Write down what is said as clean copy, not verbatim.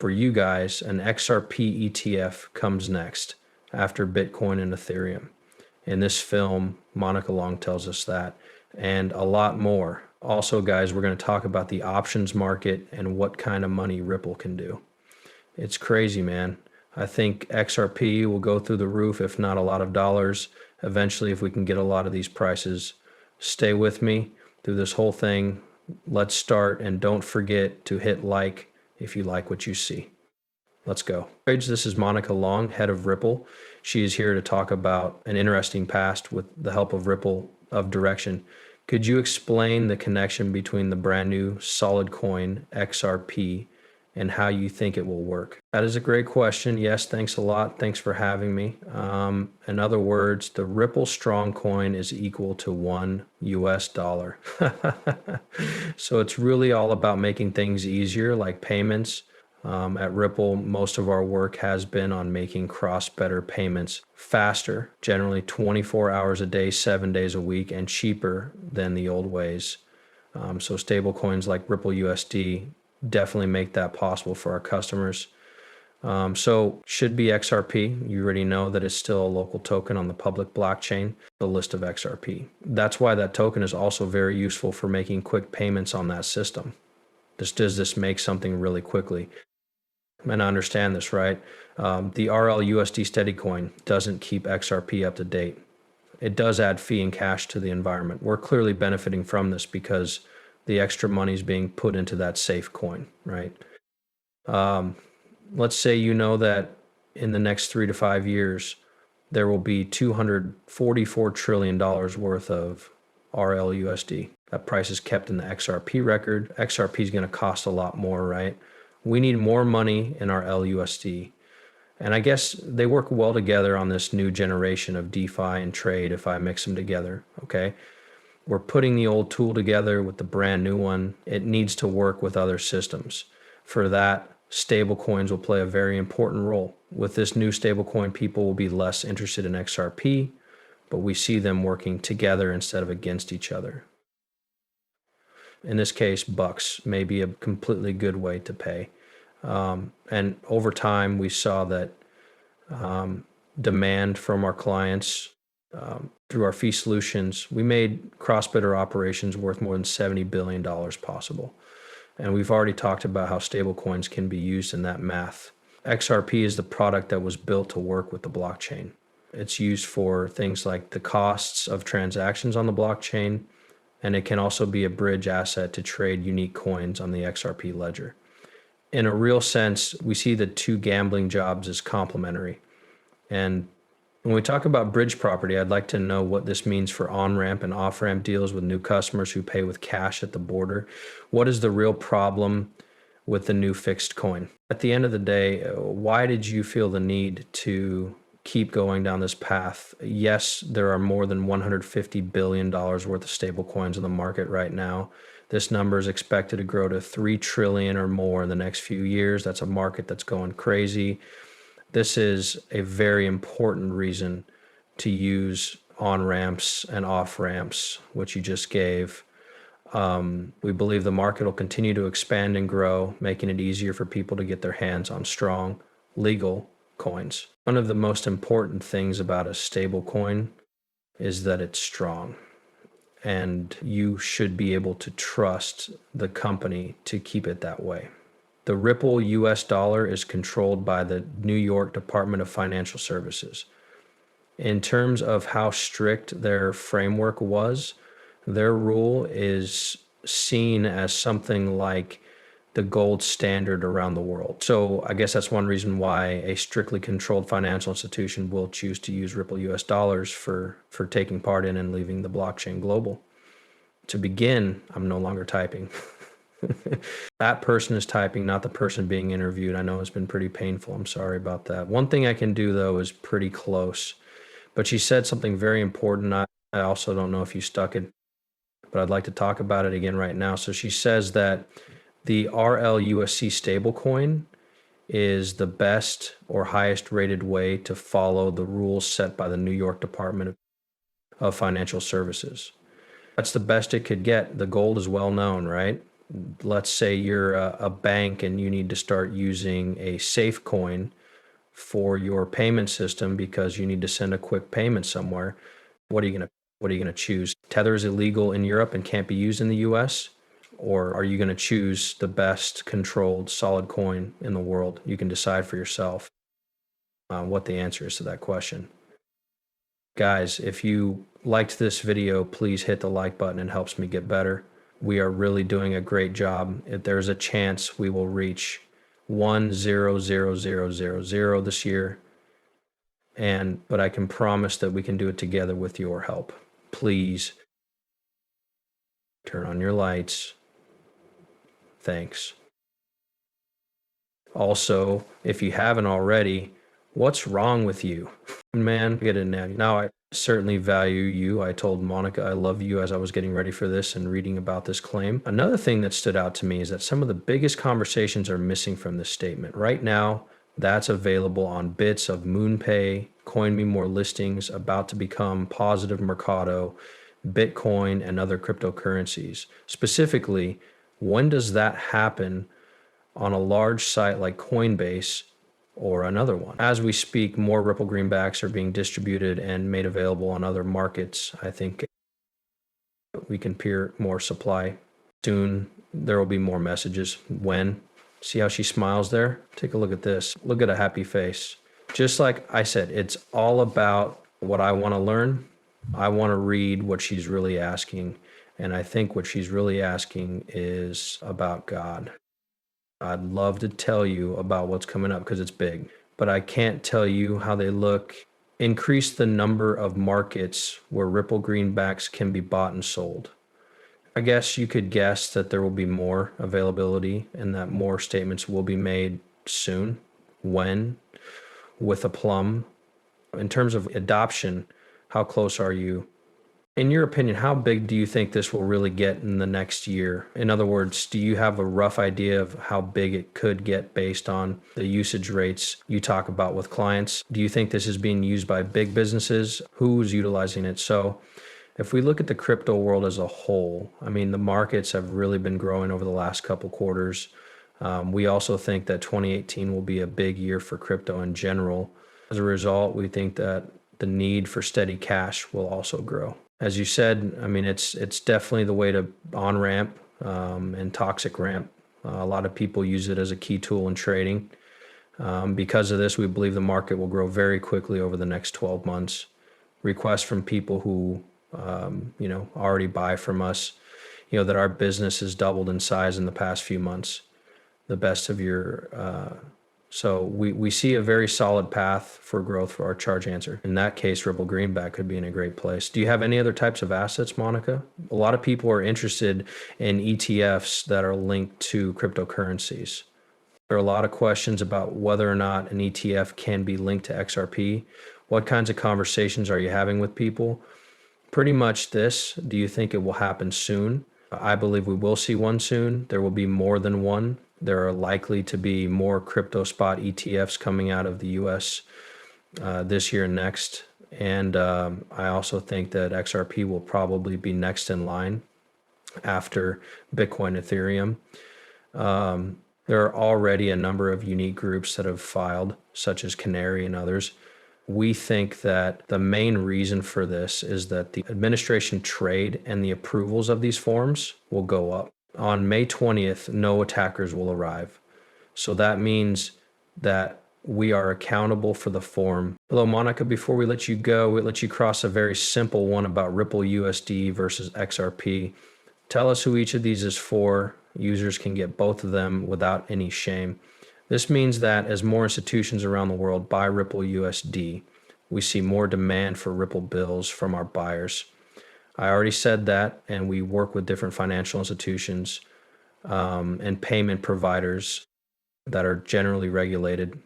For you guys, an XRP ETF comes next after Bitcoin and Ethereum. In this film, Monica Long tells us that, and a lot more. Also, guys, we're going to talk about the options market and what kind of money Ripple can do. It's crazy, man. I think XRP will go through the roof, if not a lot of dollars, eventually, if we can get a lot of these prices. Stay with me through this whole thing. Let's start, and don't forget to hit like if you like what you see. Let's go. This is Monica Long, head of Ripple. She is here to talk about an interesting past with the help of Ripple of Direction. Could you explain the connection between the brand new solid coin XRP and how you think it will work? That is a great question. Yes, thanks a lot. Thanks for having me. In other words, the Ripple strong coin is equal to $1. So it's really all about making things easier, like payments. At Ripple, most of our work has been on making cross-border payments faster, generally 24 hours a day, 7 days a week, and cheaper than the old ways. So stable coins like Ripple USD definitely make that possible for our customers. So should be XRP. You already know that it's still a local token on the public blockchain, the list of XRP. That's why that token is also very useful for making quick payments on that system. Does this make something really quickly? And I understand this, right? The RLUSD steady coin doesn't keep XRP up to date. It does add fee and cash to the environment. We're clearly benefiting from this because the extra money is being put into that safe coin, right? Let's say you know that in the next 3 to 5 years, there will be $244 trillion worth of RLUSD. That price is kept in the XRP record. XRP is going to cost a lot more, right? We need more money in our LUSD. And I guess they work well together on this new generation of DeFi and trade if I mix them together, okay? We're putting the old tool together with the brand new one. It needs to work with other systems. For that, stablecoins will play a very important role. With this new stablecoin, people will be less interested in XRP, but we see them working together instead of against each other. In this case, bucks may be a completely good way to pay. And over time, we saw that demand from our clients through our fee solutions, we made cross-border operations worth more than $70 billion possible. And we've already talked about how stablecoins can be used in that math. XRP is the product that was built to work with the blockchain. It's used for things like the costs of transactions on the blockchain, and it can also be a bridge asset to trade unique coins on the XRP ledger. In a real sense, we see the two gambling jobs as complementary. And when we talk about bridge property, I'd like to know what this means for on-ramp and off-ramp deals with new customers who pay with cash at the border. What is the real problem with the new fixed coin? At the end of the day, why did you feel the need to keep going down this path? Yes, there are more than $150 billion worth of stable coins in the market right now. This number is expected to grow to $3 trillion or more in the next few years. That's a market that's going crazy. This is a very important reason to use on-ramps and off-ramps, which you just gave. We believe the market will continue to expand and grow, making it easier for people to get their hands on strong, legal coins. One of the most important things about a stable coin is that it's strong, and you should be able to trust the company to keep it that way. The Ripple US dollar is controlled by the New York Department of Financial Services. In terms of how strict their framework was, their rule is seen as something like the gold standard around the world. So I guess that's one reason why a strictly controlled financial institution will choose to use Ripple US dollars for taking part in and leaving the blockchain global. To begin, I'm no longer typing. That person is typing, not the person being interviewed. I know it's been pretty painful. I'm sorry about that. One thing I can do, though, is pretty close. But she said something very important. I also don't know if you stuck it, but I'd like to talk about it again right now. So she says that the RLUSD stablecoin is the best or highest rated way to follow the rules set by the New York Department of Financial Services. That's the best it could get. The gold is well known, right? let's say you're a bank and you need to start using a safe coin for your payment system because you need to send a quick payment somewhere. What are you going to choose? Tether is illegal in Europe and can't be used in the US? Or are you going to choose the best controlled solid coin in the world? You can decide for yourself what the answer is to that question. Guys, if you liked this video, please hit the like button. It helps me get better. We are really doing a great job. If there's a chance we will reach 1,000,000 this year, but I can promise that we can do it together with your help. Please turn on your lights. Thanks. Also, if you haven't already, what's wrong with you? Man, get it now. Now, I certainly value you. I told Monica I love you as I was getting ready for this and reading about this claim. Another thing that stood out to me is that some of the biggest conversations are missing from this statement. Right now, that's available on bits of MoonPay, CoinMeMore listings, about to become Positive Mercado, Bitcoin, and other cryptocurrencies. Specifically, when does that happen on a large site like Coinbase or another one? As we speak, more Ripple greenbacks are being distributed and made available on other markets. I think we can peer more supply. Soon, there will be more messages. When? See how she smiles there? Take a look at this. Look at a happy face. Just like I said, it's all about what I want to learn. I want to read what she's really asking. And I think what she's really asking is about God. I'd love to tell you about what's coming up because it's big, but I can't tell you how they look. Increase the number of markets where Ripple greenbacks can be bought and sold. I guess you could guess that there will be more availability and that more statements will be made soon. When? With a plum. In terms of adoption, how close are you? In your opinion, how big do you think this will really get in the next year? In other words, do you have a rough idea of how big it could get based on the usage rates you talk about with clients? Do you think this is being used by big businesses? Who's utilizing it? So if we look at the crypto world as a whole, I mean, the markets have really been growing over the last couple quarters. We also think that 2018 will be a big year for crypto in general. As a result, we think that the need for steady cash will also grow. As you said, I mean, it's definitely the way to on-ramp and toxic ramp. A lot of people use it as a key tool in trading. Because of this, we believe the market will grow very quickly over the next 12 months. Requests from people who, already buy from us, that our business has doubled in size in the past few months. The best of your... So we see a very solid path for growth for our charge answer. In that case, Ripple Greenback could be in a great place. Do you have any other types of assets, Monica? A lot of people are interested in ETFs that are linked to cryptocurrencies. There are a lot of questions about whether or not an ETF can be linked to XRP. What kinds of conversations are you having with people? Pretty much this. Do you think it will happen soon? I believe we will see one soon. There will be more than one. There are likely to be more crypto spot ETFs coming out of the US this year and next. And I also think that XRP will probably be next in line after Bitcoin, Ethereum. There are already a number of unique groups that have filed, such as Canary and others. We think that the main reason for this is that the administration trade and the approvals of these forms will go up. On May 20th, no attackers will arrive. So that means that we are accountable for the form. Hello, Monica, before we let you go, we let you cross a very simple one about Ripple USD versus XRP. Tell us who each of these is for. Users can get both of them without any shame. This means that as more institutions around the world buy Ripple USD, we see more demand for Ripple bills from our buyers. I already said that, and we work with different financial institutions and payment providers that are generally regulated